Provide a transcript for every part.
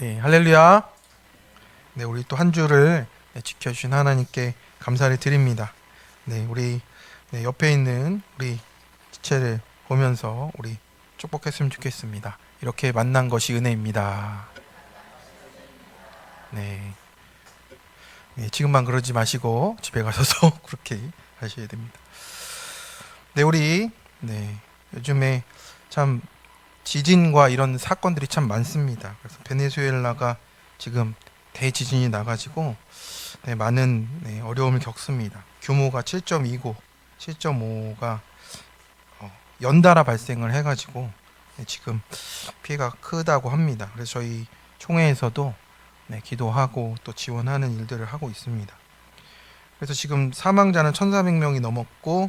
네, 할렐루야. 네, 우리 또 한 주를 지켜주신 하나님께 감사를 드립니다. 네, 우리 옆에 있는 우리 지체를 보면서 우리 축복했으면 좋겠습니다. 이렇게 만난 것이 은혜입니다. 네, 네, 지금만 그러지 마시고 집에 가셔서 그렇게 하셔야 됩니다. 네, 우리 요즘에 참 지진과 이런 사건들이 참 많습니다. 그래서 베네수엘라가 지금 대지진이 나가지고 많은 어려움을 겪습니다. 규모가 7.2고 7.5가 연달아 발생을 해가지고 지금 피해가 크다고 합니다. 그래서 저희 총회에서도 기도하고 또 지원하는 일들을 하고 있습니다. 그래서 지금 사망자는 1,400명이 넘었고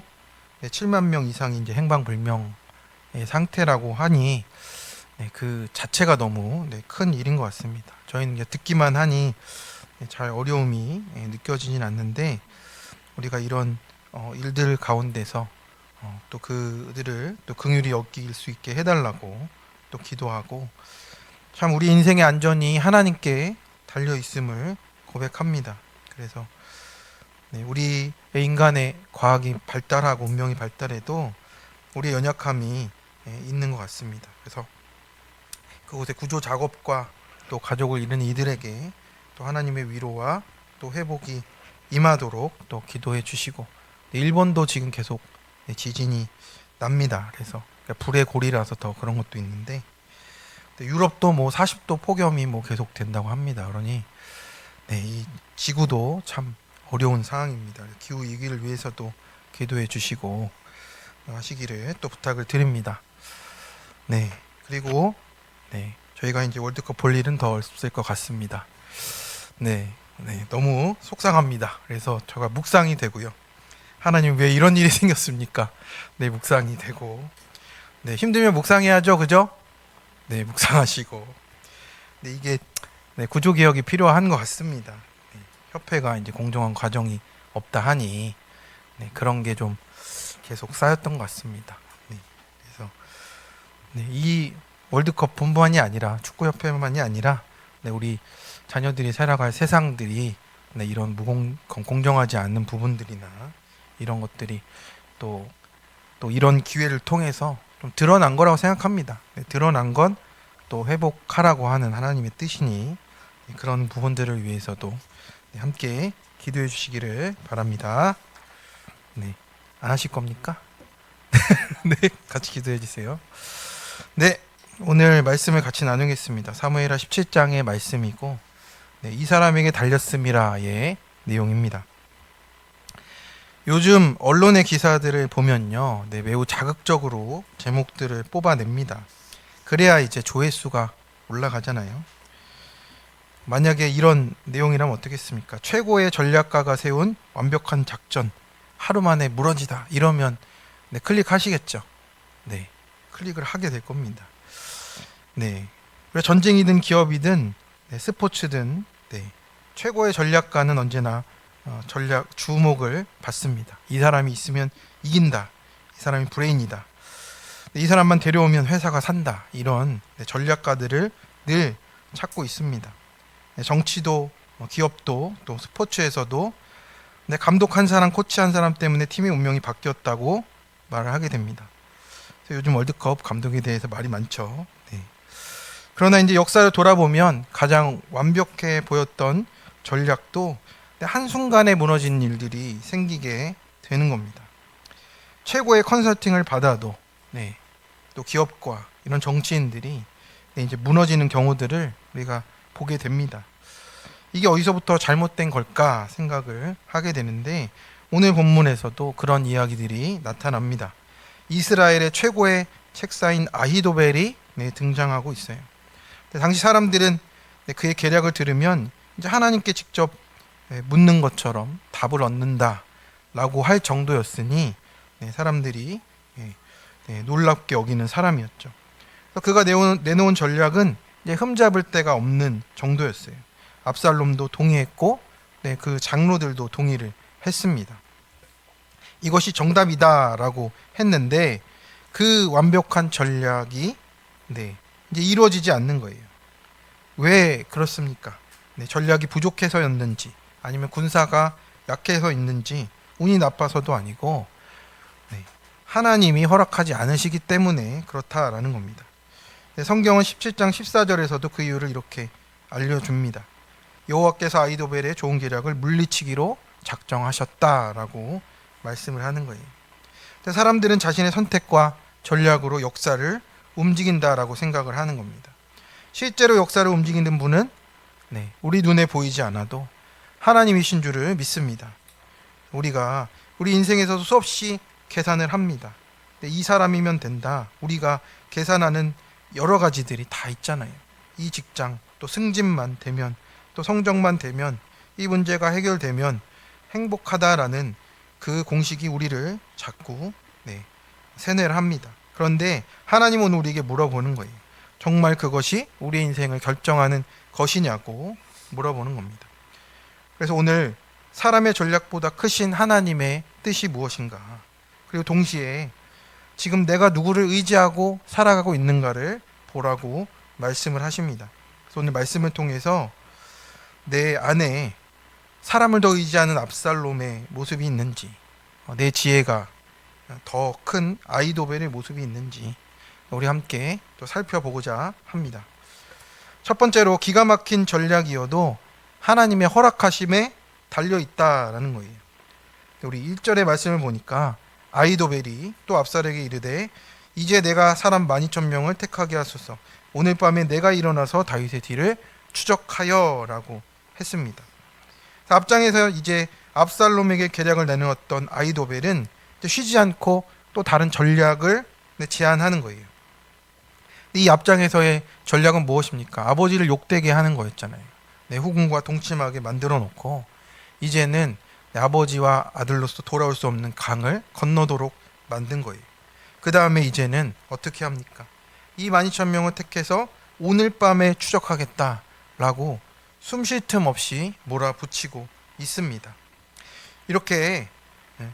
7만 명 이상이 이제 행방불명 상태라고 하니 그 자체가 너무 큰 일인 것 같습니다. 저희는 이제 듣기만 하니 잘 어려움이 느껴지진 않는데 우리가 이런 일들 가운데서 또 그들을 또 긍휼히 여길 수 있게 해달라고 또 기도하고 참 우리 인생의 안전이 하나님께 달려 있음을 고백합니다. 그래서 우리 인간의 과학이 발달하고 문명이 발달해도 우리의 연약함이 있는 것 같습니다. 그래서 그곳의 구조 작업과 또 가족을 잃은 이들에게 또 하나님의 위로와 또 회복이 임하도록 또 기도해 주시고 일본도 지금 계속 지진이 납니다. 그래서 불의 고리라서 더 그런 것도 있는데 유럽도 뭐 40도 폭염이 뭐 계속 된다고 합니다. 그러니 이 지구도 참 어려운 상황입니다. 기후 위기를 위해서도 기도해 주시고 하시기를 또 부탁을 드립니다. 그리고 저희가 이제 월드컵 볼 일은 더 없을 것 같습니다. 너무 속상합니다. 그래서 제가 묵상이 되고요. 하나님 왜 이런 일이 생겼습니까? 묵상이 되고 힘들면 묵상해야죠, 그죠? 묵상하시고 이게 구조 개혁이 필요한 것 같습니다. 협회가 이제 공정한 과정이 없다 하니 그런 게 좀 계속 쌓였던 것 같습니다. 그래서 이 월드컵 본만이 아니라 축구협회만이 아니라 우리 자녀들이 살아갈 세상들이 이런 공정하지 않는 부분들이나 이런 것들이 또 이런 기회를 통해서 좀 드러난 거라고 생각합니다. 드러난 건 또 회복하라고 하는 하나님의 뜻이니 그런 부분들을 위해서도 함께 기도해 주시기를 바랍니다. 안 하실 겁니까? 같이 기도해 주세요. 오늘 말씀을 같이 나누겠습니다. 사무엘하 17장의 말씀이고 이 사람에게 달렸음이라의 내용입니다. 요즘 언론의 기사들을 보면요, 매우 자극적으로 제목들을 뽑아냅니다. 그래야 이제 조회수가 올라가잖아요. 만약에 이런 내용이라면 어떻겠습니까? 최고의 전략가가 세운 완벽한 작전, 하루 만에 무너지다 이러면 클릭하시겠죠. 클릭을 하게 될 겁니다. 전쟁이든 기업이든 스포츠든 최고의 전략가는 언제나 전략 주목을 받습니다. 이 사람이 있으면 이긴다. 이 사람이 브레인이다. 이 사람만 데려오면 회사가 산다. 이런 전략가들을 늘 찾고 있습니다. 정치도 기업도 또 스포츠에서도 감독 한 사람, 코치 한 사람 때문에 팀의 운명이 바뀌었다고 말을 하게 됩니다. 요즘 월드컵 감독에 대해서 말이 많죠. 그러나 이제 역사를 돌아보면 가장 완벽해 보였던 전략도 한순간에 무너진 일들이 생기게 되는 겁니다. 최고의 컨설팅을 받아도 또 기업과 이런 정치인들이 이제 무너지는 경우들을 우리가 보게 됩니다. 이게 어디서부터 잘못된 걸까 생각을 하게 되는데 오늘 본문에서도 그런 이야기들이 나타납니다. 이스라엘의 최고의 책사인 아히도벨이 등장하고 있어요. 당시 사람들은 그의 계략을 들으면 이제 하나님께 직접 묻는 것처럼 답을 얻는다라고 할 정도였으니 사람들이 놀랍게 여기는 사람이었죠. 그가 내놓은 전략은 이제 흠잡을 데가 없는 정도였어요. 압살롬도 동의했고 그 장로들도 동의를 했습니다. 이것이 정답이다라고 했는데 그 완벽한 전략이 이제 이루어지지 않는 거예요. 왜 그렇습니까? 네, 전략이 부족해서였는지 아니면 군사가 약해서 있는지 운이 나빠서도 아니고 네, 하나님이 허락하지 않으시기 때문에 그렇다라는 겁니다. 네, 성경은 17장 14절에서도 그 이유를 이렇게 알려줍니다. 여호와께서 아히도벨의 좋은 계략을 물리치기로 작정하셨다라고 말씀을 하는 거예요. 사람들은 자신의 선택과 전략으로 역사를 움직인다라고 생각을 하는 겁니다. 실제로 역사를 움직이는 분은 우리 눈에 보이지 않아도 하나님이신 줄을 믿습니다. 우리가 우리 인생에서도 수없이 계산을 합니다. 이 사람이면 된다. 우리가 계산하는 여러 가지들이 다 있잖아요. 이 직장, 또 승진만 되면, 또 성적만 되면, 이 문제가 해결되면 행복하다라는 그 공식이 우리를 자꾸 세뇌를 합니다. 그런데 하나님은 우리에게 물어보는 거예요. 정말 그것이 우리의 인생을 결정하는 것이냐고 물어보는 겁니다. 그래서 오늘 사람의 전략보다 크신 하나님의 뜻이 무엇인가, 그리고 동시에 지금 내가 누구를 의지하고 살아가고 있는가를 보라고 말씀을 하십니다. 그래서 오늘 말씀을 통해서 내 안에 사람을 더 의지하는 압살롬의 모습이 있는지, 내 지혜가 더 큰 아히도벨의 모습이 있는지 우리 함께 또 살펴보고자 합니다. 첫 번째로 기가 막힌 전략이어도 하나님의 허락하심에 달려 있다라는 거예요. 우리 1절의 말씀을 보니까 아히도벨이 또 압살에게 이르되 이제 내가 사람 12,000명을 택하게 하소서. 오늘 밤에 내가 일어나서 다윗의 뒤를 추적하여라고 했습니다. 앞장에서 이제 압살롬에게 계략을 내놓았던 아히도벨은 쉬지 않고 또 다른 전략을 제안하는 거예요. 이 앞장에서의 전략은 무엇입니까? 아버지를 욕되게 하는 거였잖아요. 후궁과 동침하게 만들어 놓고 이제는 아버지와 아들로서 돌아올 수 없는 강을 건너도록 만든 거예요. 그 다음에 이제는 어떻게 합니까? 이 12,000명을 택해서 오늘 밤에 추적하겠다라고 숨 쉴 틈 없이 몰아붙이고 있습니다. 이렇게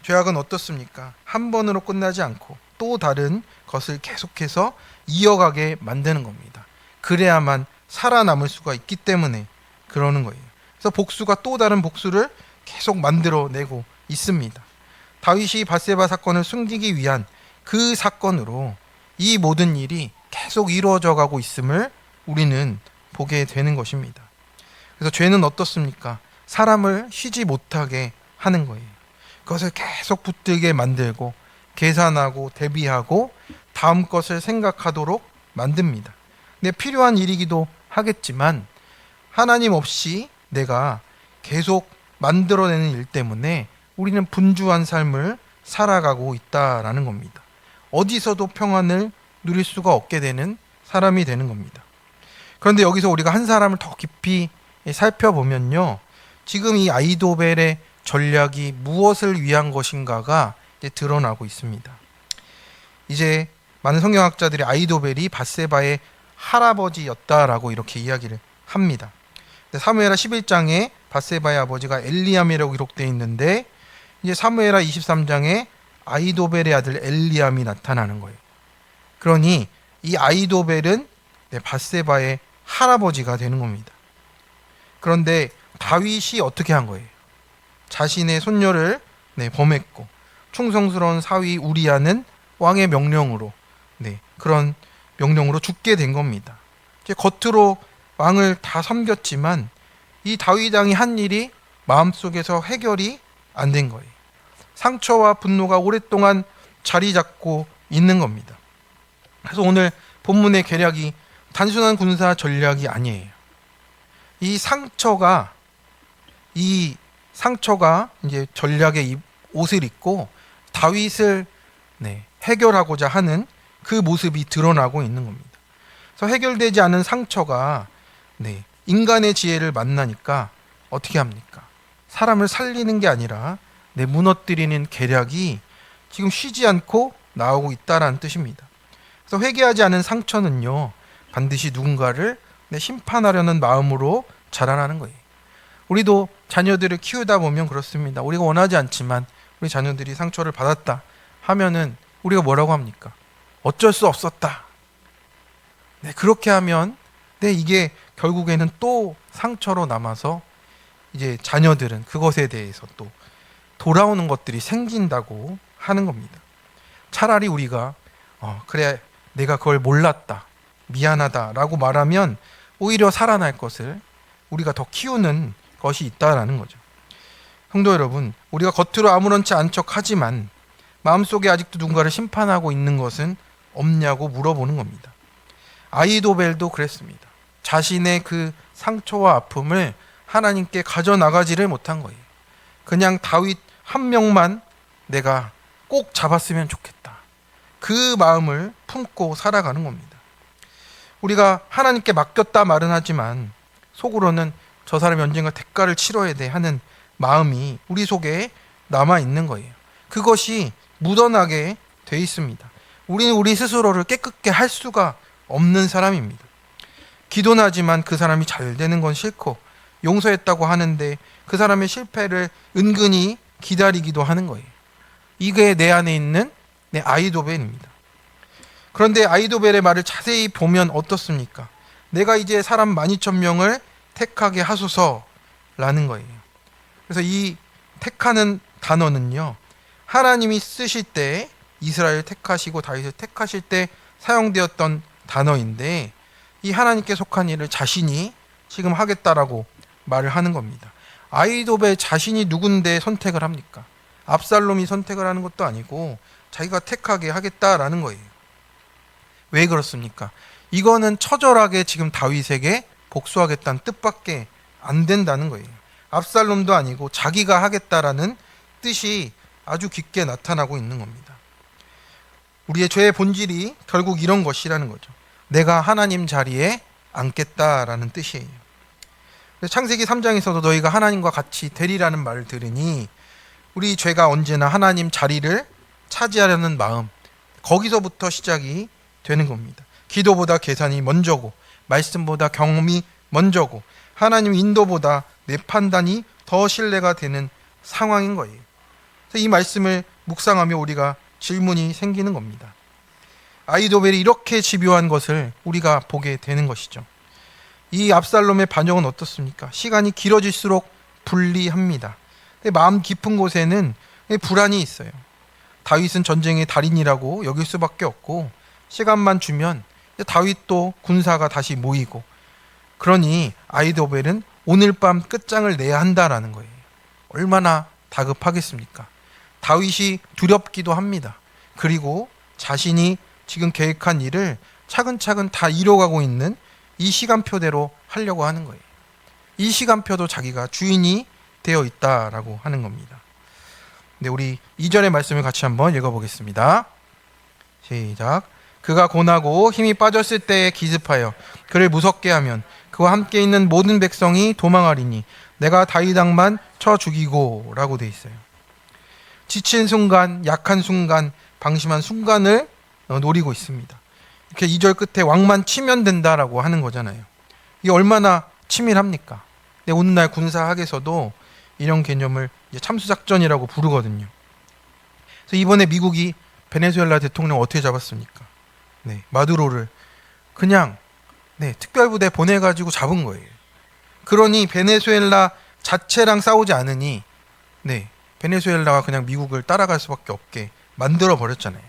죄악은 어떻습니까? 한 번으로 끝나지 않고 또 다른 것을 계속해서 이어가게 만드는 겁니다. 그래야만 살아남을 수가 있기 때문에 그러는 거예요. 그래서 복수가 또 다른 복수를 계속 만들어내고 있습니다. 다윗이 밧세바 사건을 숨기기 위한 그 사건으로 이 모든 일이 계속 이루어져 가고 있음을 우리는 보게 되는 것입니다. 그래서 죄는 어떻습니까? 사람을 쉬지 못하게 하는 거예요. 그것을 계속 붙들게 만들고 계산하고 대비하고 다음 것을 생각하도록 만듭니다. 근데 필요한 일이기도 하겠지만 하나님 없이 내가 계속 만들어내는 일 때문에 우리는 분주한 삶을 살아가고 있다라는 겁니다. 어디서도 평안을 누릴 수가 없게 되는 사람이 되는 겁니다. 그런데 여기서 우리가 한 사람을 더 깊이 살펴보면요, 지금 이 아히도벨의 전략이 무엇을 위한 것인가가 이제 드러나고 있습니다. 이제 많은 성경학자들이 아히도벨이 밧세바의 할아버지였다라고 이렇게 이야기를 합니다. 사무엘하 11장에 밧세바의 아버지가 엘리암이라고 기록되어 있는데 이제 사무엘하 23장에 아히도벨의 아들 엘리암이 나타나는 거예요. 그러니 이 아히도벨은 밧세바의 할아버지가 되는 겁니다. 그런데 다윗이 어떻게 한 거예요? 자신의 손녀를 범했고 충성스러운 사위 우리아는 왕의 명령으로 그런 명령으로 죽게 된 겁니다. 이제 겉으로 왕을 다 섬겼지만 이 다윗 왕이 한 일이 마음속에서 해결이 안 된 거예요. 상처와 분노가 오랫동안 자리 잡고 있는 겁니다. 그래서 오늘 본문의 계략이 단순한 군사 전략이 아니에요. 이 상처가 이제 전략의 옷을 입고 다윗을 해결하고자 하는 그 모습이 드러나고 있는 겁니다. 그래서 해결되지 않은 상처가 인간의 지혜를 만나니까 어떻게 합니까? 사람을 살리는 게 아니라 무너뜨리는 계략이 지금 쉬지 않고 나오고 있다라는 뜻입니다. 그래서 회개하지 않은 상처는요, 반드시 누군가를 심판하려는 마음으로 자라나는 거예요. 우리도 자녀들을 키우다 보면 그렇습니다. 우리가 원하지 않지만 우리 자녀들이 상처를 받았다 하면은 우리가 뭐라고 합니까? 어쩔 수 없었다. 그렇게 하면 이게 결국에는 또 상처로 남아서 이제 자녀들은 그것에 대해서 또 돌아오는 것들이 생긴다고 하는 겁니다. 차라리 우리가 그래 내가 그걸 몰랐다 미안하다라고 말하면 오히려 살아날 것을 우리가 더 키우는 것이 있다라는 거죠. 성도 여러분, 우리가 겉으로 아무렇지 않은 척하지만 마음속에 아직도 누군가를 심판하고 있는 것은 없냐고 물어보는 겁니다. 아히도벨도 그랬습니다. 자신의 그 상처와 아픔을 하나님께 가져나가지를 못한 거예요. 그냥 다윗 한 명만 내가 꼭 잡았으면 좋겠다. 그 마음을 품고 살아가는 겁니다. 우리가 하나님께 맡겼다 말은 하지만 속으로는 저 사람이 언젠가 대가를 치러야 돼 하는 마음이 우리 속에 남아 있는 거예요. 그것이 묻어나게 돼 있습니다. 우리는 우리 스스로를 깨끗게 할 수가 없는 사람입니다. 기도는 하지만 그 사람이 잘 되는 건 싫고 용서했다고 하는데 그 사람의 실패를 은근히 기다리기도 하는 거예요. 이게 내 안에 있는 내 아히도벨입니다. 그런데 아히도벨의 말을 자세히 보면 어떻습니까? 내가 이제 사람 12,000명을 택하게 하소서라는 거예요. 그래서 이 택하는 단어는요, 하나님이 쓰실 때 이스라엘 택하시고 다윗을 택하실 때 사용되었던 단어인데 이 하나님께 속한 일을 자신이 지금 하겠다라고 말을 하는 겁니다. 아히도벨 자신이 누군데 선택을 합니까? 압살롬이 선택을 하는 것도 아니고 자기가 택하게 하겠다라는 거예요. 왜 그렇습니까? 이거는 처절하게 지금 다윗에게 복수하겠다는 뜻밖에 안 된다는 거예요. 압살롬도 아니고 자기가 하겠다라는 뜻이 아주 깊게 나타나고 있는 겁니다. 우리의 죄의 본질이 결국 이런 것이라는 거죠. 내가 하나님 자리에 앉겠다라는 뜻이에요. 창세기 3장에서도 너희가 하나님과 같이 되리라는 말을 들으니 우리 죄가 언제나 하나님 자리를 차지하려는 마음, 거기서부터 시작이 되는 겁니다. 기도보다 계산이 먼저고 말씀보다 경험이 먼저고 하나님 인도보다 내 판단이 더 신뢰가 되는 상황인 거예요. 그래서 이 말씀을 묵상하며 우리가 질문이 생기는 겁니다. 아히도벨이 이렇게 집요한 것을 우리가 보게 되는 것이죠. 이 압살롬의 반역은 어떻습니까? 시간이 길어질수록 불리합니다. 마음 깊은 곳에는 불안이 있어요. 다윗은 전쟁의 달인이라고 여길 수밖에 없고 시간만 주면 다윗도 군사가 다시 모이고 그러니 아히도벨은 오늘 밤 끝장을 내야 한다라는 거예요. 얼마나 다급하겠습니까? 다윗이 두렵기도 합니다. 그리고 자신이 지금 계획한 일을 차근차근 다 이뤄가고 있는 이 시간표대로 하려고 하는 거예요. 이 시간표도 자기가 주인이 되어 있다라고 하는 겁니다. 네, 우리 2절의 말씀을 같이 한번 읽어보겠습니다. 시작. 그가 고나고 힘이 빠졌을 때에 기습하여 그를 무섭게 하면 그와 함께 있는 모든 백성이 도망하리니 내가 다윗 왕만 쳐 죽이고 라고 돼 있어요. 지친 순간, 약한 순간, 방심한 순간을 노리고 있습니다. 이렇게 2절 끝에 왕만 치면 된다라고 하는 거잖아요. 이게 얼마나 치밀합니까? 근데 오늘날 군사학에서도 이런 개념을 이제 참수작전이라고 부르거든요. 그래서 이번에 미국이 베네수엘라 대통령 어떻게 잡았습니까? 네, 마두로를 그냥 특별부대 보내가지고 잡은 거예요. 그러니 베네수엘라 자체랑 싸우지 않으니 베네수엘라가 그냥 미국을 따라갈 수밖에 없게 만들어 버렸잖아요.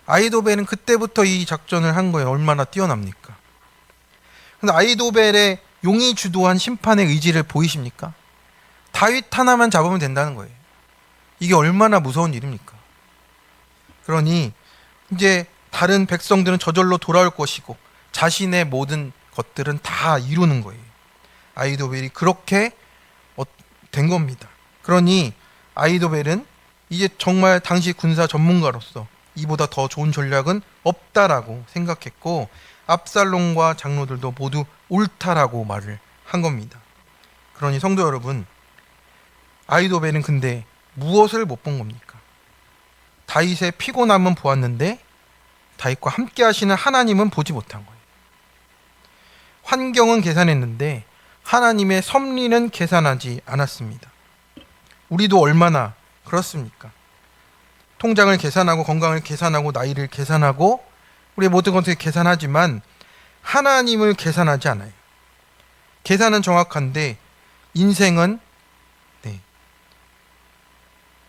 아히도벨은 그때부터 이 작전을 한 거예요. 얼마나 뛰어납니까? 근데 아히도벨의 용이 주도한 심판의 의지를 보이십니까? 다윗 하나만 잡으면 된다는 거예요. 이게 얼마나 무서운 일입니까? 그러니 이제 다른 백성들은 저절로 돌아올 것이고 자신의 모든 것들은 다 이루는 거예요. 아히도벨이 그렇게 된 겁니다. 그러니 아히도벨은 이제 정말 당시 군사 전문가로서 이보다 더 좋은 전략은 없다라고 생각했고 압살롬과 장로들도 모두 옳다라고 말을 한 겁니다. 그러니 성도 여러분, 아히도벨은 근데 무엇을 못 본 겁니까? 다윗의 피곤함은 보았는데 다윗과 함께 하시는 하나님은 보지 못한 거예요. 환경은 계산했는데 하나님의 섭리는 계산하지 않았습니다. 우리도 얼마나 그렇습니까? 통장을 계산하고 건강을 계산하고 나이를 계산하고 우리의 모든 것을 계산하지만 하나님을 계산하지 않아요. 계산은 정확한데 인생은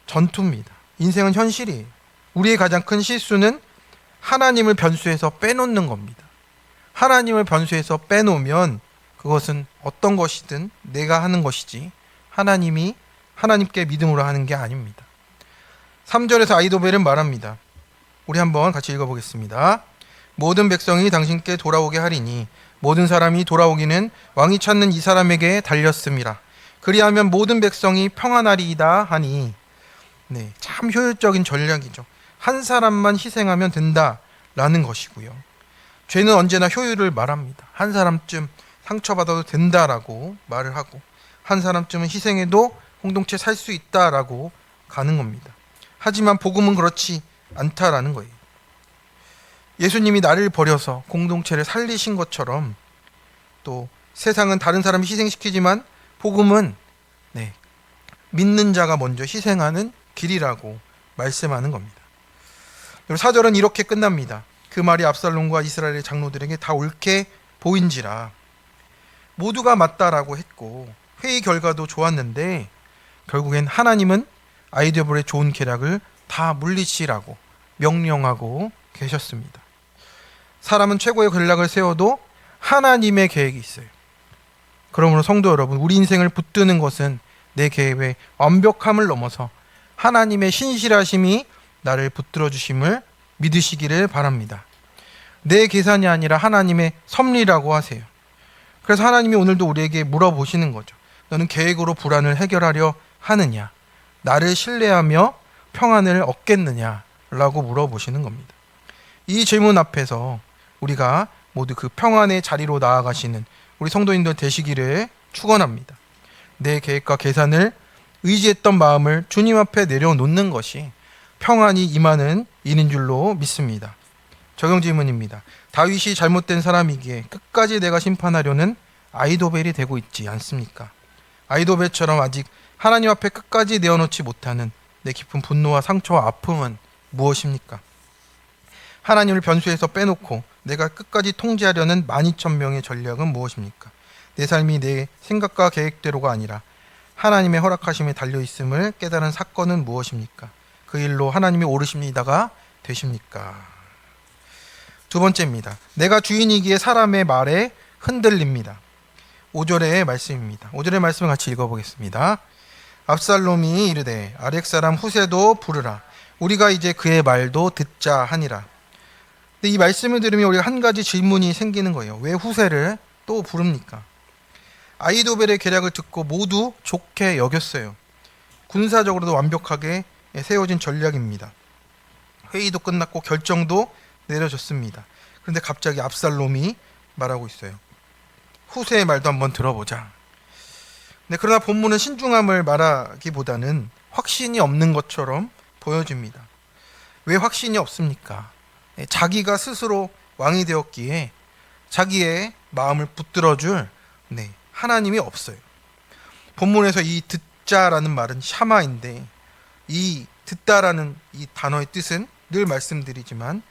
전투입니다. 인생은 현실이에요. 우리의 가장 큰 실수는 하나님을 변수에서 빼놓는 겁니다. 하나님을 변수에서 빼놓으면 그것은 어떤 것이든 내가 하는 것이지 하나님께 믿음으로 하는 게 아닙니다. 3절에서 아히도벨은 말합니다. 우리 한번 같이 읽어보겠습니다. 모든 백성이 당신께 돌아오게 하리니 모든 사람이 돌아오기는 왕이 찾는 이 사람에게 달렸음이라. 그리하면 모든 백성이 평안하리이다 하니 참 효율적인 전략이죠. 한 사람만 희생하면 된다라는 것이고요. 죄는 언제나 효율을 말합니다. 한 사람쯤 상처받아도 된다라고 말을 하고 한 사람쯤은 희생해도 공동체 살 수 있다라고 가는 겁니다. 하지만 복음은 그렇지 않다라는 거예요. 예수님이 나를 버려서 공동체를 살리신 것처럼 또 세상은 다른 사람을 희생시키지만 복음은 믿는 자가 먼저 희생하는 길이라고 말씀하는 겁니다. 4절은 이렇게 끝납니다. 그 말이 압살롬과 이스라엘의 장로들에게 다 옳게 보인지라. 모두가 맞다라고 했고 회의 결과도 좋았는데 결국엔 하나님은 아히도벨의 좋은 계략을 다 물리치라고 명령하고 계셨습니다. 사람은 최고의 전략을 세워도 하나님의 계획이 있어요. 그러므로 성도 여러분, 우리 인생을 붙드는 것은 내 계획의 완벽함을 넘어서 하나님의 신실하심이 나를 붙들어 주심을 믿으시기를 바랍니다. 내 계산이 아니라 하나님의 섭리라고 하세요. 그래서 하나님이 오늘도 우리에게 물어보시는 거죠. 너는 계획으로 불안을 해결하려 하느냐? 나를 신뢰하며 평안을 얻겠느냐? 라고 물어보시는 겁니다. 이 질문 앞에서 우리가 모두 그 평안의 자리로 나아가시는 우리 성도님들 되시기를 축원합니다. 내 계획과 계산을 의지했던 마음을 주님 앞에 내려놓는 것이 평안이 임하는 일인 줄로 믿습니다. 적용 질문입니다. 다윗이 잘못된 사람이기에 끝까지 내가 심판하려는 아히도벨이 되고 있지 않습니까? 아히도벨처럼 아직 하나님 앞에 끝까지 내어놓지 못하는 내 깊은 분노와 상처와 아픔은 무엇입니까? 하나님을 변수에서 빼놓고 내가 끝까지 통제하려는 12,000명의 전략은 무엇입니까? 내 삶이 내 생각과 계획대로가 아니라 하나님의 허락하심에 달려있음을 깨달은 사건은 무엇입니까? 그 일로 하나님이 오르십니다가 되십니까? 두 번째입니다. 내가 주인이기에 사람의 말에 흔들립니다. 5절의 말씀입니다. 5절의 말씀을 같이 읽어보겠습니다. 압살롬이 이르되 아렉 사람 후세도 부르라. 우리가 이제 그의 말도 듣자 하니라. 근데 이 말씀을 들으면 우리가 한 가지 질문이 생기는 거예요. 왜 후세를 또 부릅니까? 아히도벨의 계략을 듣고 모두 좋게 여겼어요. 군사적으로도 완벽하게 세워진 전략입니다. 회의도 끝났고 결정도 내려졌습니다. 그런데 갑자기 압살롬이 말하고 있어요. 후세의 말도 한번 들어보자. 그러나 본문은 신중함을 말하기보다는 확신이 없는 것처럼 보여집니다. 왜 확신이 없습니까? 자기가 스스로 왕이 되었기에 자기의 마음을 붙들어줄 하나님이 없어요. 본문에서 이 듣자라는 말은 샤마인데 이 듣다라는 이 단어의 뜻은 늘 말씀드리지만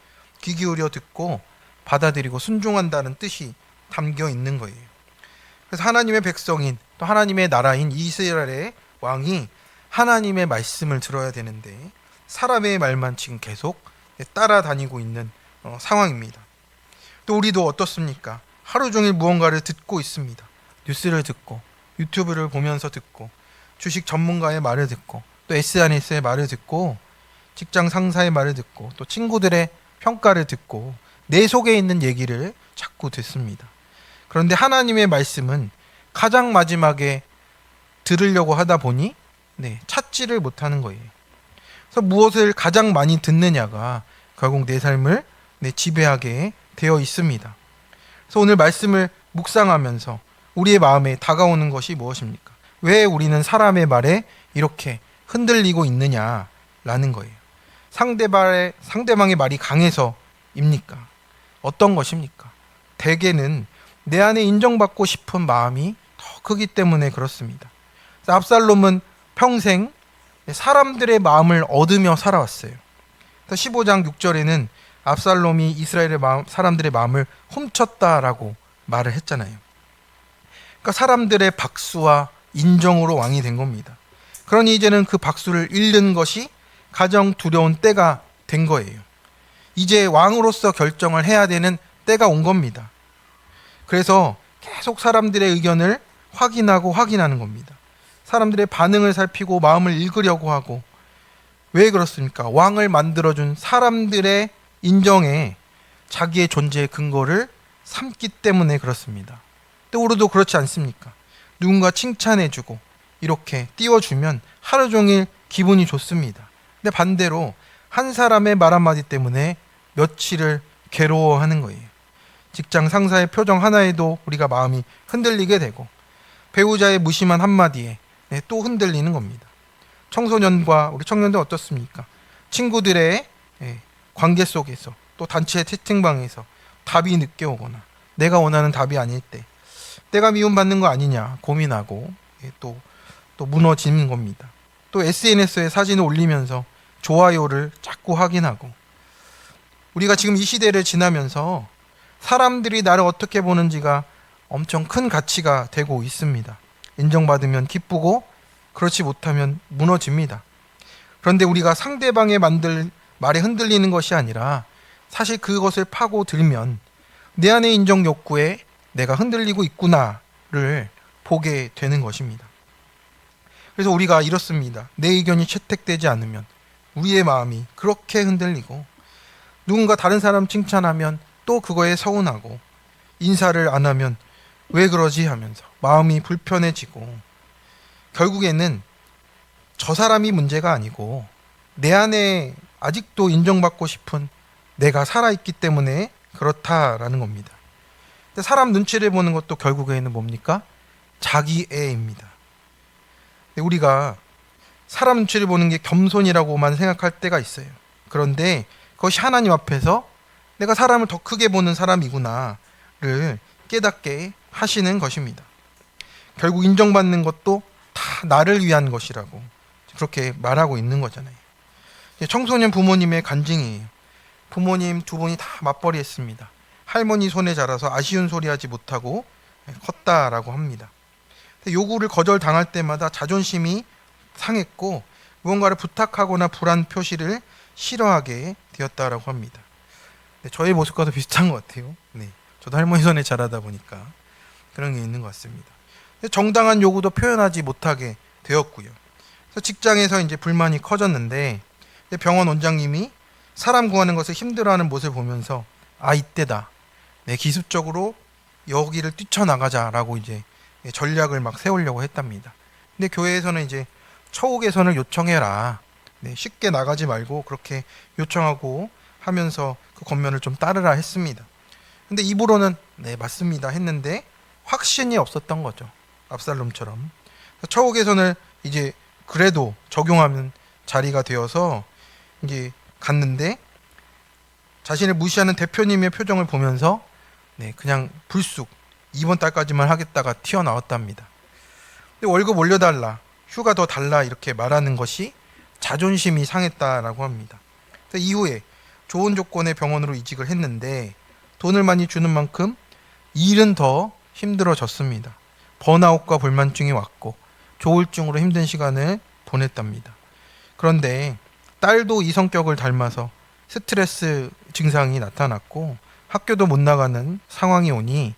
귀 기울여 듣고 받아들이고 순종한다는 뜻이 담겨 있는 거예요. 그래서 하나님의 백성인 또 하나님의 나라인 이스라엘의 왕이 하나님의 말씀을 들어야 되는데 사람의 말만 지금 계속 따라다니고 있는 상황입니다. 또 우리도 어떻습니까? 하루 종일 무언가를 듣고 있습니다. 뉴스를 듣고 유튜브를 보면서 듣고 주식 전문가의 말을 듣고 또 SNS의 말을 듣고 직장 상사의 말을 듣고 또 친구들의 평가를 듣고 내 속에 있는 얘기를 자꾸 듣습니다. 그런데 하나님의 말씀은 가장 마지막에 들으려고 하다 보니 찾지를 못하는 거예요. 그래서 무엇을 가장 많이 듣느냐가 결국 내 삶을 지배하게 되어 있습니다. 그래서 오늘 말씀을 묵상하면서 우리의 마음에 다가오는 것이 무엇입니까? 왜 우리는 사람의 말에 이렇게 흔들리고 있느냐라는 거예요. 상대방의 말이 강해서입니까? 어떤 것입니까? 대개는 내 안에 인정받고 싶은 마음이 더 크기 때문에 그렇습니다. 압살롬은 평생 사람들의 마음을 얻으며 살아왔어요. 15장 6절에는 압살롬이 이스라엘의 사람들의 마음을 훔쳤다라고 말을 했잖아요. 그러니까 사람들의 박수와 인정으로 왕이 된 겁니다. 그러니 이제는 그 박수를 잃는 것이 가장 두려운 때가 된 거예요. 이제 왕으로서 결정을 해야 되는 때가 온 겁니다. 그래서 계속 사람들의 의견을 확인하는 겁니다. 사람들의 반응을 살피고 마음을 읽으려고 하고. 왜 그렇습니까? 왕을 만들어준 사람들의 인정에 자기의 존재의 근거를 삼기 때문에 그렇습니다. 또 우리도 그렇지 않습니까? 누군가 칭찬해주고 이렇게 띄워주면 하루 종일 기분이 좋습니다. 근데 반대로 한 사람의 말 한마디 때문에 며칠을 괴로워하는 거예요. 직장 상사의 표정 하나에도 우리가 마음이 흔들리게 되고, 배우자의 무심한 한마디에 또 흔들리는 겁니다. 청소년과 우리 청년들 어떻습니까? 친구들의 관계 속에서, 또 단체 채팅방에서 답이 늦게 오거나 내가 원하는 답이 아닐 때 내가 미움받는 거 아니냐 고민하고 또 무너지는 겁니다. 또 SNS에 사진을 올리면서 좋아요를 자꾸 확인하고. 우리가 지금 이 시대를 지나면서 사람들이 나를 어떻게 보는지가 엄청 큰 가치가 되고 있습니다. 인정받으면 기쁘고 그렇지 못하면 무너집니다. 그런데 우리가 상대방의 말에 흔들리는 것이 아니라 사실 그것을 파고들면 내 안의 인정 욕구에 내가 흔들리고 있구나를 보게 되는 것입니다. 그래서 우리가 이렇습니다. 내 의견이 채택되지 않으면 우리의 마음이 그렇게 흔들리고, 누군가 다른 사람 칭찬하면 또 그거에 서운하고, 인사를 안 하면 왜 그러지 하면서 마음이 불편해지고, 결국에는 저 사람이 문제가 아니고 내 안에 아직도 인정받고 싶은 내가 살아있기 때문에 그렇다라는 겁니다. 근데 사람 눈치를 보는 것도 결국에는 뭡니까? 자기애입니다. 우리가 사람 눈치를 보는 게 겸손이라고만 생각할 때가 있어요. 그런데 그것이 하나님 앞에서 내가 사람을 더 크게 보는 사람이구나를 깨닫게 하시는 것입니다. 결국 인정받는 것도 다 나를 위한 것이라고 그렇게 말하고 있는 거잖아요. 청소년 부모님의 간증이에요. 부모님 두 분이 다 맞벌이 했습니다. 할머니 손에 자라서 아쉬운 소리 하지 못하고 컸다라고 합니다. 요구를 거절당할 때마다 자존심이 상했고 무언가를 부탁하거나 불안 표시를 싫어하게 되었다라고 합니다. 저의 모습과도 비슷한 것 같아요. 저도 할머니 손에 자라다 보니까 그런 게 있는 것 같습니다. 정당한 요구도 표현하지 못하게 되었고요. 그래서 직장에서 이제 불만이 커졌는데 병원 원장님이 사람 구하는 것을 힘들어하는 모습을 보면서 이때다. 기습적으로 여기를 뛰쳐나가자라고 이제 전략을 막 세우려고 했답니다. 근데 교회에서는 이제 처우 개선을 요청해라. 쉽게 나가지 말고 그렇게 요청하고 하면서 그 겉면을 좀 따르라 했습니다. 근데 입으로는 맞습니다 했는데 확신이 없었던 거죠. 압살롬처럼. 처우 개선을 이제 그래도 적용하는 자리가 되어서 이제 갔는데 자신을 무시하는 대표님의 표정을 보면서 그냥 불쑥 이번 달까지만 하겠다가 튀어나왔답니다. 근데 월급 올려달라, 휴가 더 달라 이렇게 말하는 것이 자존심이 상했다라고 합니다. 이후에 좋은 조건의 병원으로 이직을 했는데 돈을 많이 주는 만큼 일은 더 힘들어졌습니다. 번아웃과 불만증이 왔고 조울증으로 힘든 시간을 보냈답니다. 그런데 딸도 이 성격을 닮아서 스트레스 증상이 나타났고 학교도 못 나가는 상황이 오니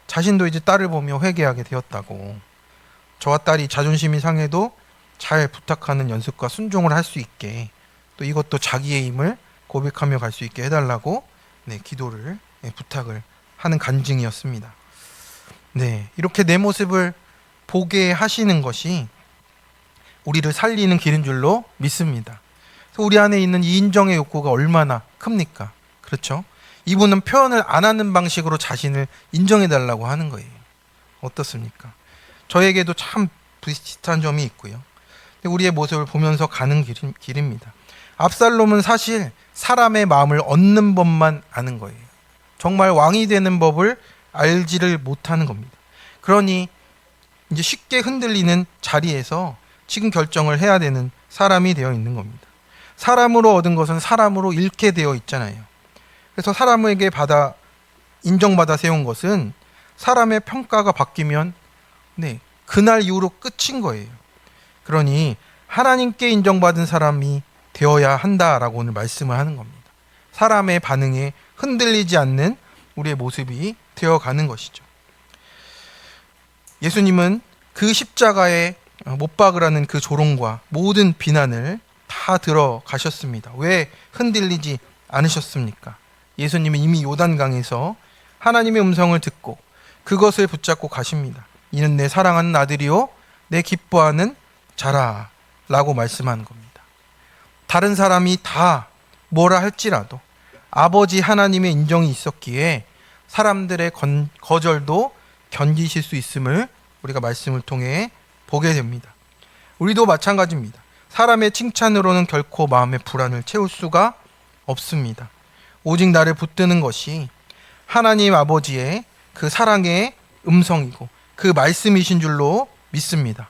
자신도 이제 딸을 보며 회개하게 되었다고. 저와 딸이 자존심이 상해도 잘 부탁하는 연습과 순종을 할 수 있게, 또 이것도 자기의 힘을 고백하며 갈 수 있게 해달라고 기도를 부탁을 하는 간증이었습니다. 이렇게 내 모습을 보게 하시는 것이 우리를 살리는 길인 줄로 믿습니다. 우리 안에 있는 이 인정의 욕구가 얼마나 큽니까? 그렇죠? 이분은 표현을 안 하는 방식으로 자신을 인정해달라고 하는 거예요. 어떻습니까? 저에게도 참 비슷한 점이 있고요. 우리의 모습을 보면서 가는 길입니다. 압살롬은 사실 사람의 마음을 얻는 법만 아는 거예요. 정말 왕이 되는 법을 알지를 못하는 겁니다. 그러니 이제 쉽게 흔들리는 자리에서 지금 결정을 해야 되는 사람이 되어 있는 겁니다. 사람으로 얻은 것은 사람으로 잃게 되어 있잖아요. 그래서 사람에게 인정받아 세운 것은 사람의 평가가 바뀌면 네, 그날 이후로 끝인 거예요. 그러니 하나님께 인정받은 사람이 되어야 한다라고 오늘 말씀을 하는 겁니다. 사람의 반응에 흔들리지 않는 우리의 모습이 되어가는 것이죠. 예수님은 그 십자가에 못 박으라는 그 조롱과 모든 비난을 다 들어가셨습니다. 왜 흔들리지 않으셨습니까? 예수님은 이미 요단강에서 하나님의 음성을 듣고 그것을 붙잡고 가십니다. 이는 내 사랑하는 아들이요 내 기뻐하는 자라 라고 말씀하는 겁니다. 다른 사람이 다 뭐라 할지라도 아버지 하나님의 인정이 있었기에 사람들의 거절도 견디실 수 있음을 우리가 말씀을 통해 보게 됩니다. 우리도 마찬가지입니다. 사람의 칭찬으로는 결코 마음의 불안을 채울 수가 없습니다. 오직 나를 붙드는 것이 하나님 아버지의 그 사랑의 음성이고 그 말씀이신 줄로 믿습니다.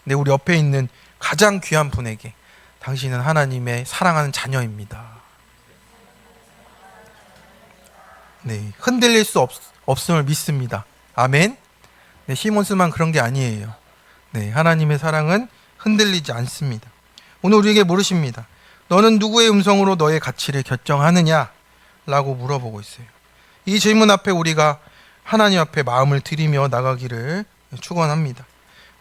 네, 우리 옆에 있는 가장 귀한 분에게 당신은 하나님의 사랑하는 자녀입니다. 네, 흔들릴 수 없음을 믿습니다. 아멘. 네, 시몬스만 그런 게 아니에요. 네, 하나님의 사랑은 흔들리지 않습니다. 오늘 우리에게 물으십니다. 너는 누구의 음성으로 너의 가치를 결정하느냐? 라고 물어보고 있어요. 이 질문 앞에 우리가 하나님 앞에 마음을 들이며 나가기를 축원합니다.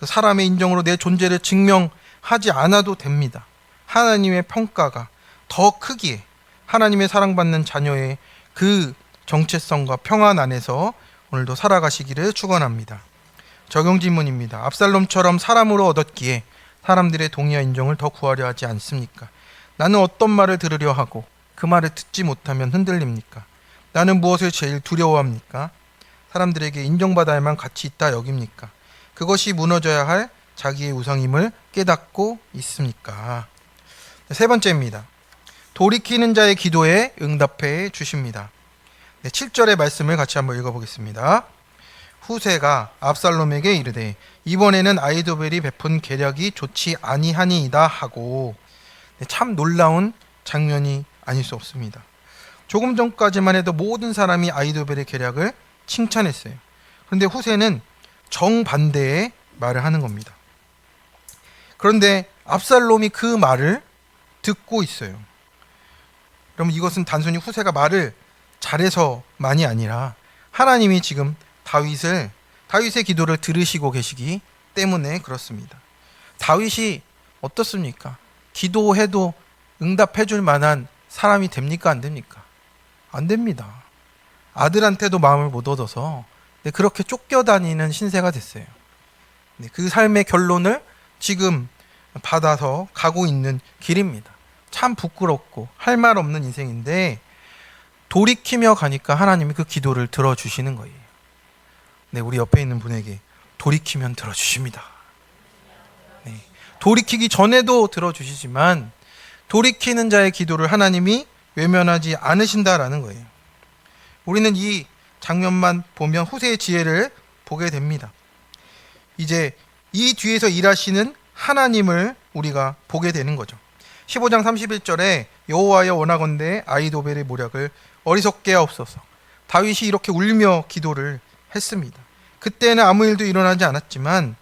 사람의 인정으로 내 존재를 증명하지 않아도 됩니다. 하나님의 평가가 더 크기에 하나님의 사랑받는 자녀의 그 정체성과 평안 안에서 오늘도 살아가시기를 축원합니다. 적용 질문입니다. 압살롬처럼 사람으로 얻었기에 사람들의 동의와 인정을 더 구하려 하지 않습니까? 나는 어떤 말을 들으려 하고 그 말을 듣지 못하면 흔들립니까? 나는 무엇을 제일 두려워합니까? 사람들에게 인정받아야만 가치 있다 여깁니까? 그것이 무너져야 할 자기의 우상임을 깨닫고 있습니까? 세 번째입니다. 돌이키는 자의 기도에 응답해 주십니다. 7절의 말씀을 같이 한번 읽어보겠습니다. 후세가 압살롬에게 이르되 이번에는 아히도벨이 베푼 계략이 좋지 아니하니이다 하고, 참 놀라운 장면이 아닐 수 없습니다. 조금 전까지만 해도 모든 사람이 아히도벨의 계략을 칭찬했어요. 그런데 후세는 정반대의 말을 하는 겁니다. 그런데 압살롬이 그 말을 듣고 있어요. 그럼 이것은 단순히 후세가 말을 잘해서만이 아니라 하나님이 지금 다윗의 기도를 들으시고 계시기 때문에 그렇습니다. 다윗이 어떻습니까? 기도해도 응답해 줄 만한 사람이 됩니까? 안 됩니까? 안 됩니다. 아들한테도 마음을 못 얻어서 그렇게 쫓겨다니는 신세가 됐어요. 그 삶의 결론을 지금 받아서 가고 있는 길입니다. 참 부끄럽고 할 말 없는 인생인데 돌이키며 가니까 하나님이 그 기도를 들어주시는 거예요. 네, 우리 옆에 있는 분에게 돌이키면 들어주십니다. 네, 돌이키기 전에도 들어주시지만 돌이키는 자의 기도를 하나님이 외면하지 않으신다라는 거예요. 우리는 이 장면만 보면 후세의 지혜를 보게 됩니다. 이제 이 뒤에서 일하시는 하나님을 우리가 보게 되는 거죠. 15장 31절에 여호와여 원하건대 아히도벨의 모략을 어리석게 하옵소서. 다윗이 이렇게 울며 기도를 했습니다. 그때는 아무 일도 일어나지 않았지만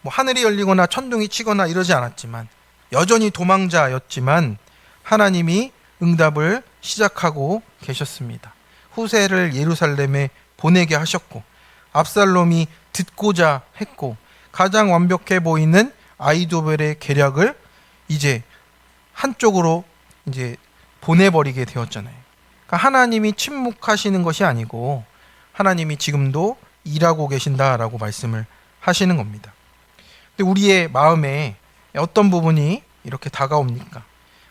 하늘이 열리거나 천둥이 치거나 이러지 않았지만 여전히 도망자였지만 하나님이 응답을 시작하고 계셨습니다. 후세를 예루살렘에 보내게 하셨고 압살롬이 듣고자 했고 가장 완벽해 보이는 아히도벨의 계략을 이제 한쪽으로 이제 보내버리게 되었잖아요. 그러니까 하나님이 침묵하시는 것이 아니고 하나님이 지금도 일하고 계신다라고 말씀을 하시는 겁니다. 근데 우리의 마음에 어떤 부분이 이렇게 다가옵니까?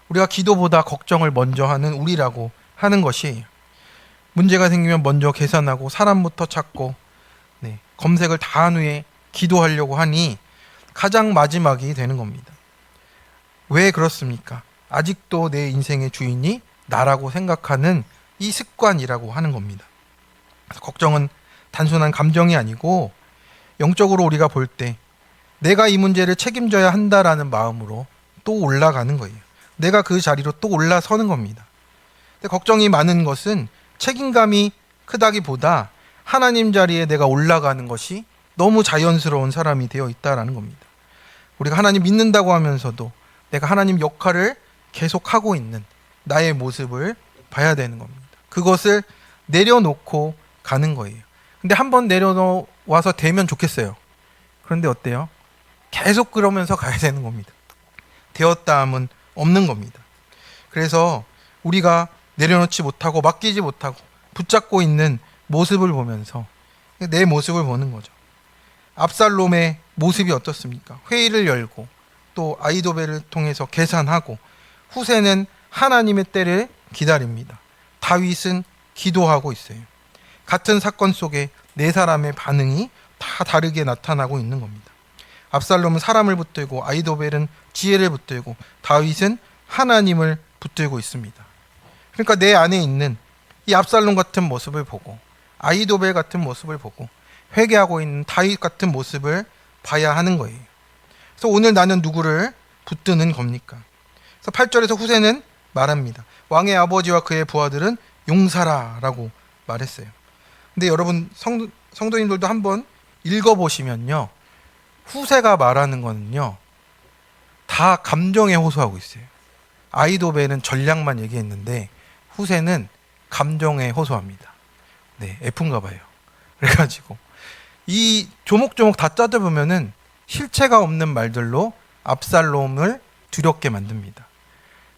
우리가 기도보다 걱정을 먼저 하는 우리라고 하는 것이에요. 문제가 생기면 먼저 계산하고 사람부터 찾고 검색을 다 한 후에 기도하려고 하니 가장 마지막이 되는 겁니다. 왜 그렇습니까? 아직도 내 인생의 주인이 나라고 생각하는 이 습관이라고 하는 겁니다. 걱정은 단순한 감정이 아니고 영적으로 우리가 볼 때 내가 이 문제를 책임져야 한다라는 마음으로 또 올라가는 거예요. 내가 그 자리로 또 올라서는 겁니다. 근데 걱정이 많은 것은 책임감이 크다기보다 하나님 자리에 내가 올라가는 것이 너무 자연스러운 사람이 되어 있다라는 겁니다. 우리가 하나님 믿는다고 하면서도 내가 하나님 역할을 계속하고 있는 나의 모습을 봐야 되는 겁니다. 그것을 내려놓고 가는 거예요. 근데 한번 내려놓아서 되면 좋겠어요. 그런데 어때요? 계속 그러면서 가야 되는 겁니다. 되었다함은 없는 겁니다. 그래서 우리가 내려놓지 못하고 맡기지 못하고 붙잡고 있는 모습을 보면서 내 모습을 보는 거죠. 압살롬의 모습이 어떻습니까? 회의를 열고 또 아이도벨을 통해서 계산하고, 후세는 하나님의 때를 기다립니다. 다윗은 기도하고 있어요. 같은 사건 속에 네 사람의 반응이 다 다르게 나타나고 있는 겁니다. 압살롬은 사람을 붙들고, 아이도벨은 지혜를 붙들고, 다윗은 하나님을 붙들고 있습니다. 그러니까 내 안에 있는 이 압살롬 같은 모습을 보고, 아이도벨 같은 모습을 보고, 회개하고 있는 다윗 같은 모습을 봐야 하는 거예요. 그래서 오늘 나는 누구를 붙드는 겁니까? 그래서 8절에서 후세는 말합니다. 왕의 아버지와 그의 부하들은 용사라라고 말했어요. 근데 여러분 성도님들도 한번 읽어보시면요, 후세가 말하는 거는요 다 감정에 호소하고 있어요. 아이도벨은 전략만 얘기했는데 후세는 감정에 호소합니다. 네, F인가 봐요. 그래가지고 이 조목조목 다 짜져보면은 실체가 없는 말들로 압살롬을 두렵게 만듭니다.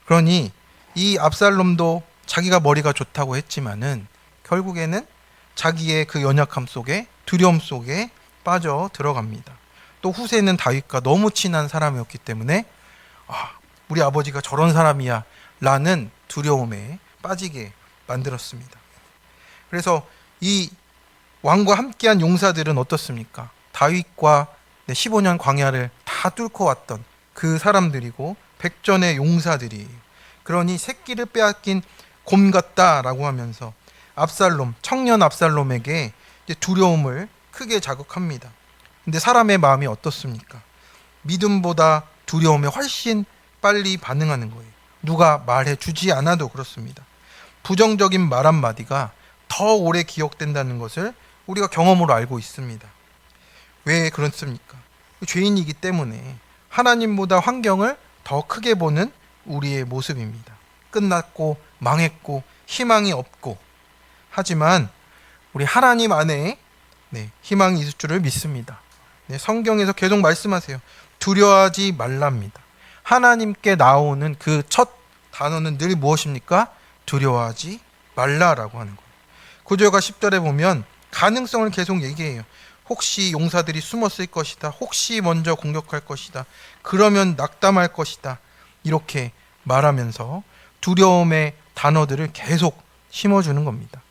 그러니 이 압살롬도 자기가 머리가 좋다고 했지만은 결국에는 자기의 그 연약함 속에, 두려움 속에 빠져 들어갑니다. 또 후세는 다윗과 너무 친한 사람이었기 때문에 우리 아버지가 저런 사람이야 라는 두려움에 빠지게 만들었습니다. 그래서 이 왕과 함께한 용사들은 어떻습니까? 다윗과 15년 광야를 다 뚫고 왔던 그 사람들이고 백전의 용사들이, 그러니 새끼를 빼앗긴 곰 같다라고 하면서 압살롬, 청년 압살롬에게 두려움을 크게 자극합니다. 근데 사람의 마음이 어떻습니까? 믿음보다 두려움에 훨씬 빨리 반응하는 거예요. 누가 말해 주지 않아도 그렇습니다. 부정적인 말 한마디가 더 오래 기억된다는 것을 우리가 경험으로 알고 있습니다. 왜 그렇습니까? 죄인이기 때문에 하나님보다 환경을 더 크게 보는 우리의 모습입니다. 끝났고 망했고 희망이 없고, 하지만 우리 하나님 안에 희망이 있을 줄을 믿습니다. 성경에서 계속 말씀하세요. 두려워하지 말랍니다. 하나님께 나오는 그 첫 단어는 늘 무엇입니까? 두려워하지 말라라고 하는 거예요. 9절과 10절에 보면 가능성을 계속 얘기해요. 혹시 용사들이 숨었을 것이다. 혹시 먼저 공격할 것이다. 그러면 낙담할 것이다. 이렇게 말하면서 두려움의 단어들을 계속 심어주는 겁니다.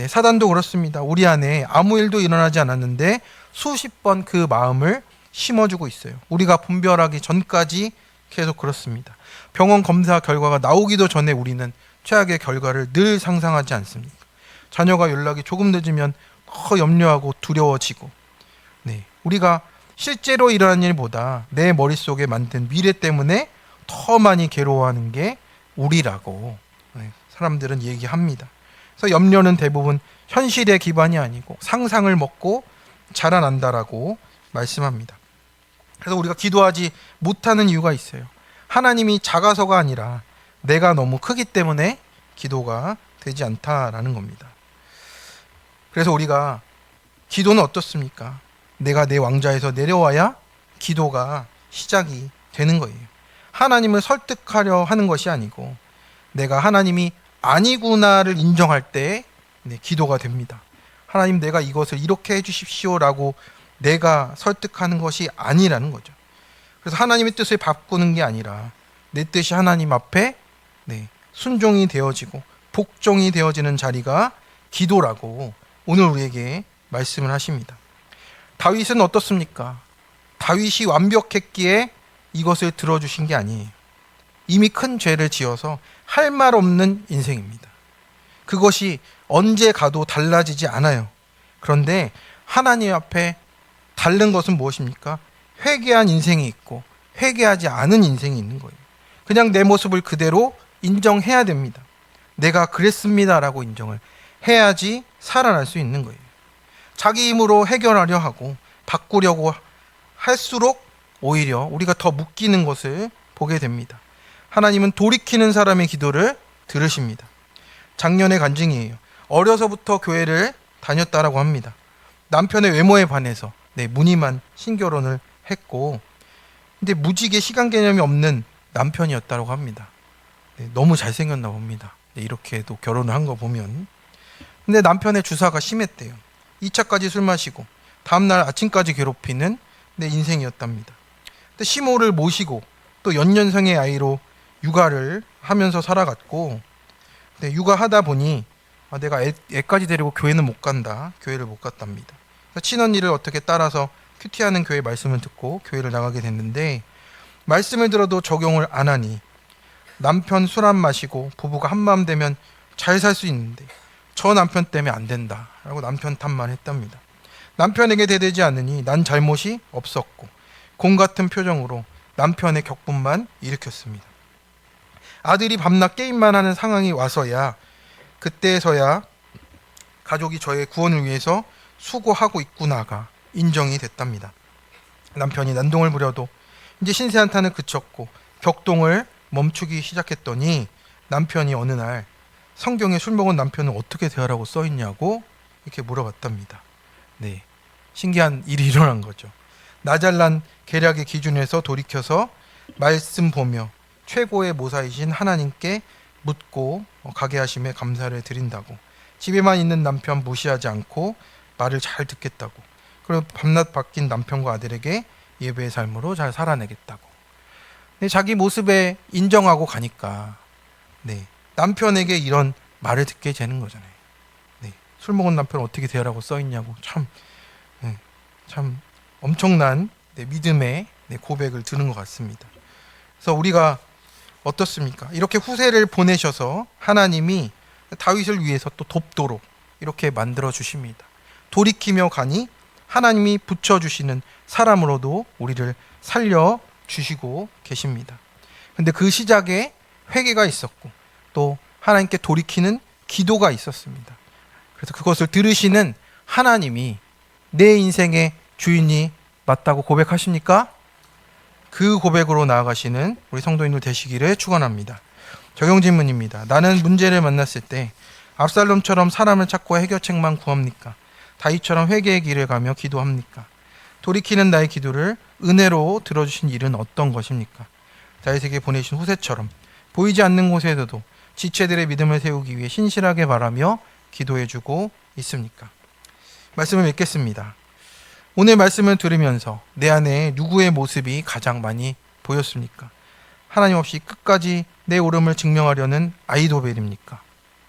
사단도 그렇습니다. 우리 안에 아무 일도 일어나지 않았는데 수십 번 그 마음을 심어주고 있어요. 우리가 분별하기 전까지 계속 그렇습니다. 병원 검사 결과가 나오기도 전에 우리는 최악의 결과를 늘 상상하지 않습니까? 자녀가 연락이 조금 늦으면 더 염려하고 두려워지고, 우리가 실제로 일어난 일보다 내 머릿속에 만든 미래 때문에 더 많이 괴로워하는 게 우리라고 사람들은 얘기합니다. 그래서 염려는 대부분 현실의 기반이 아니고 상상을 먹고 자라난다라고 말씀합니다. 그래서 우리가 기도하지 못하는 이유가 있어요. 하나님이 작아서가 아니라 내가 너무 크기 때문에 기도가 되지 않다라는 겁니다. 그래서 우리가 기도는 어떻습니까? 내가 내 왕좌에서 내려와야 기도가 시작이 되는 거예요. 하나님을 설득하려 하는 것이 아니고 내가 하나님이 아니구나를 인정할 때 기도가 됩니다. 하나님, 내가 이것을 이렇게 해주십시오라고 내가 설득하는 것이 아니라는 거죠. 그래서 하나님의 뜻을 바꾸는 게 아니라 내 뜻이 하나님 앞에 순종이 되어지고 복종이 되어지는 자리가 기도라고 오늘 우리에게 말씀을 하십니다. 다윗은 어떻습니까? 다윗이 완벽했기에 이것을 들어주신 게 아니에요. 이미 큰 죄를 지어서 할 말 없는 인생입니다. 그것이 언제 가도 달라지지 않아요. 그런데 하나님 앞에 다른 것은 무엇입니까? 회개한 인생이 있고 회개하지 않은 인생이 있는 거예요. 그냥 내 모습을 그대로 인정해야 됩니다. 내가 그랬습니다라고 인정을 해야지 살아날 수 있는 거예요. 자기 힘으로 해결하려 하고 바꾸려고 할수록 오히려 우리가 더 묶이는 것을 보게 됩니다. 하나님은 돌이키는 사람의 기도를 들으십니다. 작년의 간증이에요. 어려서부터 교회를 다녔다라고 합니다. 남편의 외모에 반해서 무늬만 신결혼을 했고, 근데 무지개 시간 개념이 없는 남편이었다고 합니다. 너무 잘생겼나 봅니다. 이렇게도 결혼을 한 거 보면. 근데 남편의 주사가 심했대요. 2차까지 술 마시고 다음날 아침까지 괴롭히는 인생이었답니다. 근데 시모를 모시고 또 연년생의 아이로 육아를 하면서 살아갔고, 육아하다 보니 내가 애까지 데리고 교회는 못 간다. 교회를 못 갔답니다. 친언니를 어떻게 따라서 큐티하는 교회 말씀을 듣고 교회를 나가게 됐는데, 말씀을 들어도 적용을 안 하니 남편 술 안 마시고 부부가 한마음 되면 잘 살 수 있는데 저 남편 때문에 안 된다 라고 남편 탓만 했답니다. 남편에게 대되지 않으니 난 잘못이 없었고, 공 같은 표정으로 남편의 격분만 일으켰습니다. 아들이 밤낮 게임만 하는 상황이 와서야, 그때서야 가족이 저의 구원을 위해서 수고하고 있구나가 인정이 됐답니다. 남편이 난동을 부려도 이제 신세 한탄은 그쳤고 격동을 멈추기 시작했더니, 남편이 어느 날 성경에 술 먹은 남편은 어떻게 대하라고 써있냐고 이렇게 물어봤답니다. 신기한 일이 일어난 거죠. 나 잘난 계략의 기준에서 돌이켜서 말씀 보며 최고의 모사이신 하나님께 묻고 가게 하심에 감사를 드린다고, 집에만 있는 남편 무시하지 않고 말을 잘 듣겠다고, 그리고 밤낮 바뀐 남편과 아들에게 예배의 삶으로 잘 살아내겠다고. 자기 모습에 인정하고 가니까 남편에게 이런 말을 듣게 되는 거잖아요. 술 먹은 남편 어떻게 대하라고 써있냐고 참 엄청난 믿음의 고백을 들은 것 같습니다. 그래서 우리가 어떻습니까? 이렇게 후세를 보내셔서 하나님이 다윗을 위해서 또 돕도록 이렇게 만들어 주십니다. 돌이키며 가니 하나님이 붙여주시는 사람으로도 우리를 살려 주시고 계십니다. 근데 그 시작에 회개가 있었고 또 하나님께 돌이키는 기도가 있었습니다. 그래서 그것을 들으시는 하나님이 내 인생의 주인이 맞다고 고백하십니까? 그 고백으로 나아가시는 우리 성도인들 되시기를 축원합니다. 적용 질문입니다. 나는 문제를 만났을 때 압살롬처럼 사람을 찾고 해결책만 구합니까? 다윗처럼 회개의 길을 가며 기도합니까? 돌이키는 나의 기도를 은혜로 들어주신 일은 어떤 것입니까? 다윗에게 보내신 후세처럼 보이지 않는 곳에서도 지체들의 믿음을 세우기 위해 신실하게 바라며 기도해주고 있습니까? 말씀을 읽겠습니다. 오늘 말씀을 들으면서 내 안에 누구의 모습이 가장 많이 보였습니까? 하나님 없이 끝까지 내 옳음을 증명하려는 아히도벨입니까?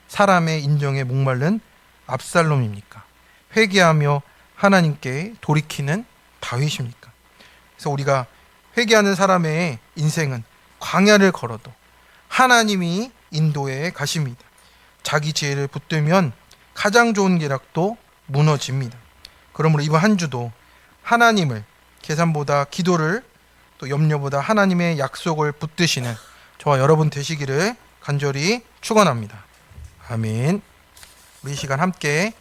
사람의 인정에 목마른 압살롬입니까? 회개하며 하나님께 돌이키는 다윗입니까? 그래서 우리가 회개하는 사람의 인생은 광야를 걸어도 하나님이 인도해 가십니다. 자기 지혜를 붙들면 가장 좋은 계략도 무너집니다. 그러므로 이번 한 주도 하나님을 계산보다 기도를, 또 염려보다 하나님의 약속을 붙드시는 저와 여러분 되시기를 간절히 축원합니다. 아멘. 우리 이 시간 함께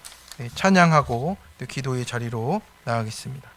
찬양하고 기도의 자리로 나가겠습니다.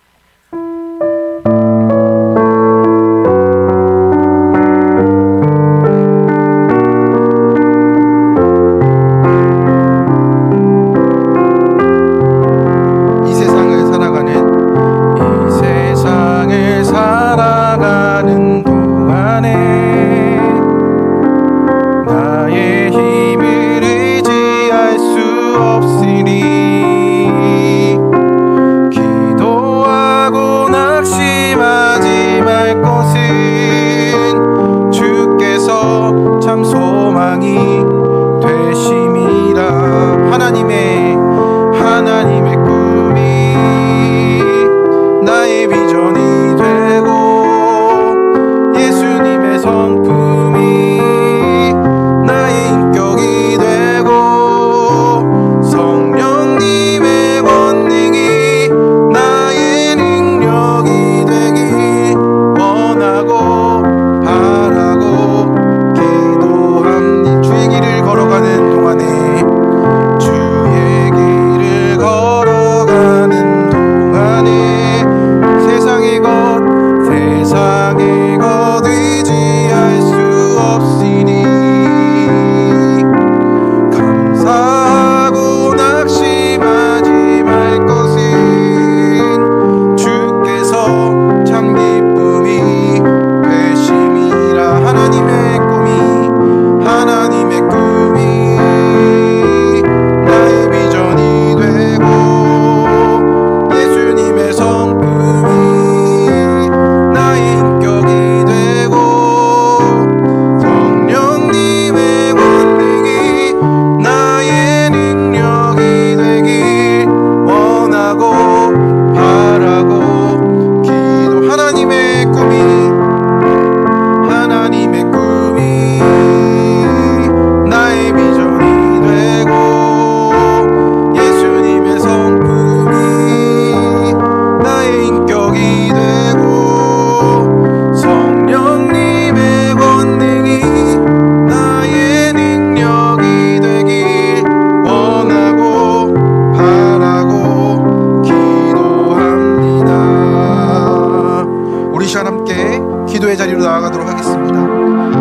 기도의 자리로 나아가도록 하겠습니다.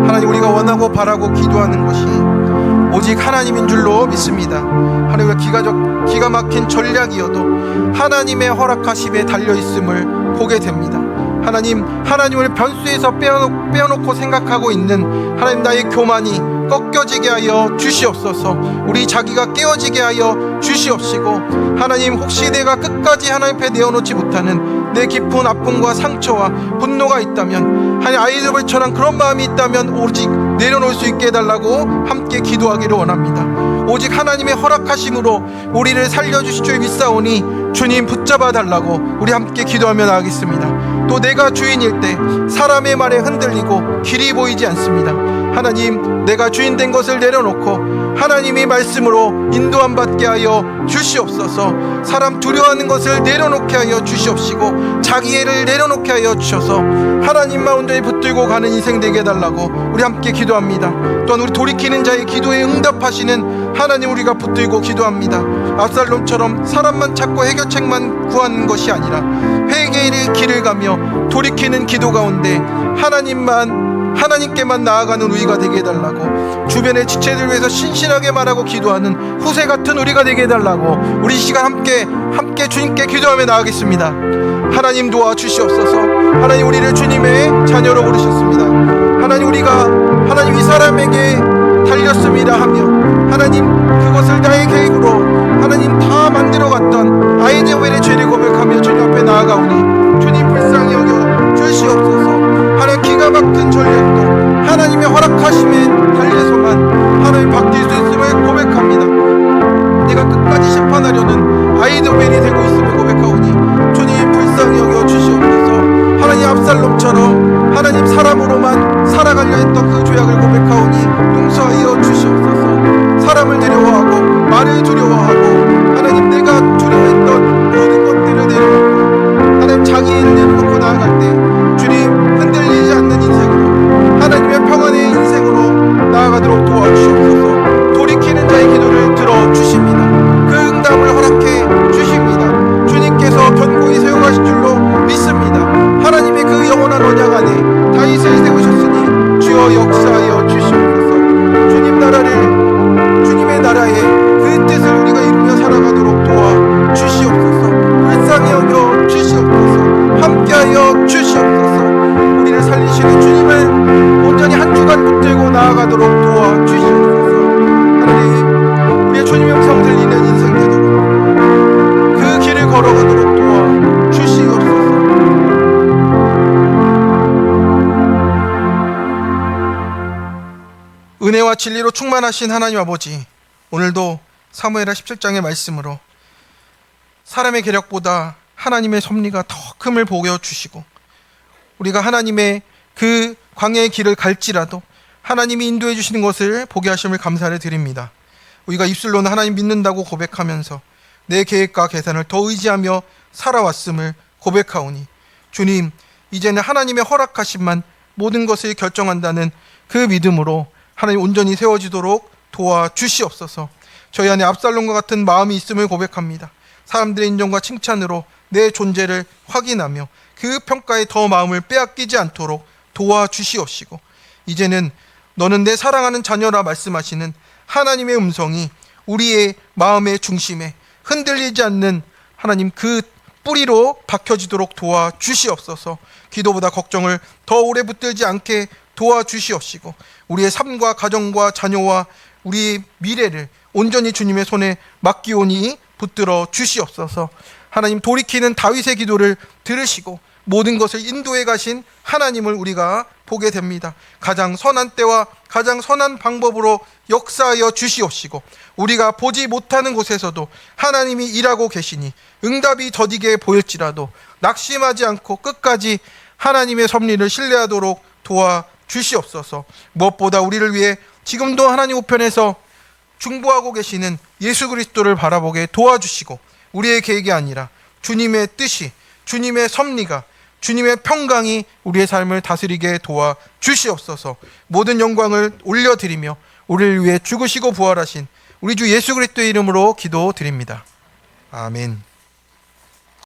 하나님, 우리가 원하고 바라고 기도하는 것이 오직 하나님인 줄로 믿습니다. 하나님, 기가 막힌 전략이어도 하나님의 허락하심에 달려있음을 보게 됩니다. 하나님을 변수에서 빼어놓고 생각하고 있는 하나님, 나의 교만이 꺾여지게 하여 주시옵소서. 우리 자기가 깨어지게 하여 주시옵시고, 하나님, 혹시 내가 끝까지 하나님 앞에 내어놓지 못하는 내 깊은 아픔과 상처와 분노가 있다면, 하나님, 아이들처럼 그런 마음이 있다면 오직 내려놓을 수 있게 해달라고 함께 기도하기를 원합니다. 오직 하나님의 허락하심으로 우리를 살려주실 줄 믿사오니 주님 붙잡아 달라고 우리 함께 기도하며 나가겠습니다. 또 내가 주인일 때 사람의 말에 흔들리고 길이 보이지 않습니다. 하나님, 내가 주인 된 것을 내려놓고 하나님의 말씀으로 인도함 받게 하여 주시옵소서. 사람 두려워하는 것을 내려놓게 하여 주시옵시고, 자기애를 내려놓게 하여 주셔서 하나님만 온전히 붙들고 가는 인생 되게 해달라고 우리 함께 기도합니다. 또한 우리 돌이키는 자의 기도에 응답하시는 하나님, 우리가 붙들고 기도합니다. 압살롬처럼 사람만 찾고 해결책만 구하는 것이 아니라 회개의 길을 가며 돌이키는 기도 가운데 하나님께만 나아가는 우리가 되게 해달라고, 주변의 지체들 위해서 신실하게 말하고 기도하는 후세 같은 우리가 되게 해달라고 우리 시간 함께 주님께 기도하며 나아가겠습니다. 하나님, 도와주시옵소서. 하나님, 우리를 주님의 자녀로 부르셨습니다. 하나님, 우리가 하나님 이 사람에게 달렸습니다 하며 하나님, 그것을 나의 계획으로 하나님 다 만들어갔던 아이들의 죄를 고백하며 주님 앞에 나아가오니 주님 불쌍히 여겨 주시옵소서. 하나님, 기가 막힌 전략도 하나님의 허락하심에 달려서만 하나님 바뀔 수 있음을 고백합니다. 내가 끝까지 심판하려는 아이도벨이 되고 있음을 고백하오니 주님 불쌍히 여겨 주시옵소서. 하나님, 압살롬처럼 하나님 사람으로만 살아가려 했던 그 죄악을 고백하오니 용서하여 주시옵소서. 사람을 두려워하고 말을 두려워하고 하나님, 내가 두려워했던 모든 것들을 내려놓고 하나님 자기를 내려놓고 나아갈 때 주님 흔들리지 않는 인생으로 하나님의 평안의 인생으로 나아가도록 도와주시옵소서. 돌이키는 자의 기도를 들어주십니다. 그 응답을 허락해 주십니다. 주님께서 견고히 세워가실 줄로 믿습니다. 하나님의 그 영원한 언약 안에 다윗을 세우셨으니 주여 역사하여 주시옵소서. 주님의 나라의 그 뜻을 우리가 이루며 살아가도록 도와주시옵소서. 불쌍히 여겨 주시옵소서. 함께하여 주시옵소서. 우리를 살리시는 주님을 온전히 한 주간 붙들고 나아가도록 도와주시옵소서. 하나님, 우리의 주님의 음성 들리는 인생 되도록 그 길을 걸어가도록 도와주시옵소서. 은혜와 진리로 충만하신 하나님 아버지, 오늘도 사무엘하 17장의 말씀으로 사람의 계략보다 하나님의 섭리가 더 큼을 보여주시고, 우리가 하나님의 그 광야의 길을 갈지라도 하나님이 인도해 주시는 것을 보게 하심을 감사를 드립니다. 우리가 입술로는 하나님 믿는다고 고백하면서 내 계획과 계산을 더 의지하며 살아왔음을 고백하오니 주님, 이제는 하나님의 허락하심만 모든 것을 결정한다는 그 믿음으로 하나님 온전히 세워지도록 도와주시옵소서. 저희 안에 압살롬과 같은 마음이 있음을 고백합니다. 사람들의 인정과 칭찬으로 내 존재를 확인하며 그 평가에 더 마음을 빼앗기지 않도록 도와주시옵시고, 이제는 너는 내 사랑하는 자녀라 말씀하시는 하나님의 음성이 우리의 마음의 중심에 흔들리지 않는 하나님 그 뿌리로 박혀지도록 도와주시옵소서. 기도보다 걱정을 더 오래 붙들지 않게 도와주시옵시고, 우리의 삶과 가정과 자녀와 우리의 미래를 온전히 주님의 손에 맡기오니 붙들어 주시옵소서. 하나님, 돌이키는 다윗의 기도를 들으시고 모든 것을 인도해 가신 하나님을 우리가 보게 됩니다. 가장 선한 때와 가장 선한 방법으로 역사하여 주시옵시고, 우리가 보지 못하는 곳에서도 하나님이 일하고 계시니 응답이 더디게 보일지라도 낙심하지 않고 끝까지 하나님의 섭리를 신뢰하도록 도와주시옵소서. 무엇보다 우리를 위해 지금도 하나님 우편에서 중보하고 계시는 예수 그리스도를 바라보게 도와주시고, 우리의 계획이 아니라 주님의 뜻이, 주님의 섭리가, 주님의 평강이 우리의 삶을 다스리게 도와주시옵소서. 모든 영광을 올려드리며 우리를 위해 죽으시고 부활하신 우리 주 예수 그리스도의 이름으로 기도드립니다. 아멘.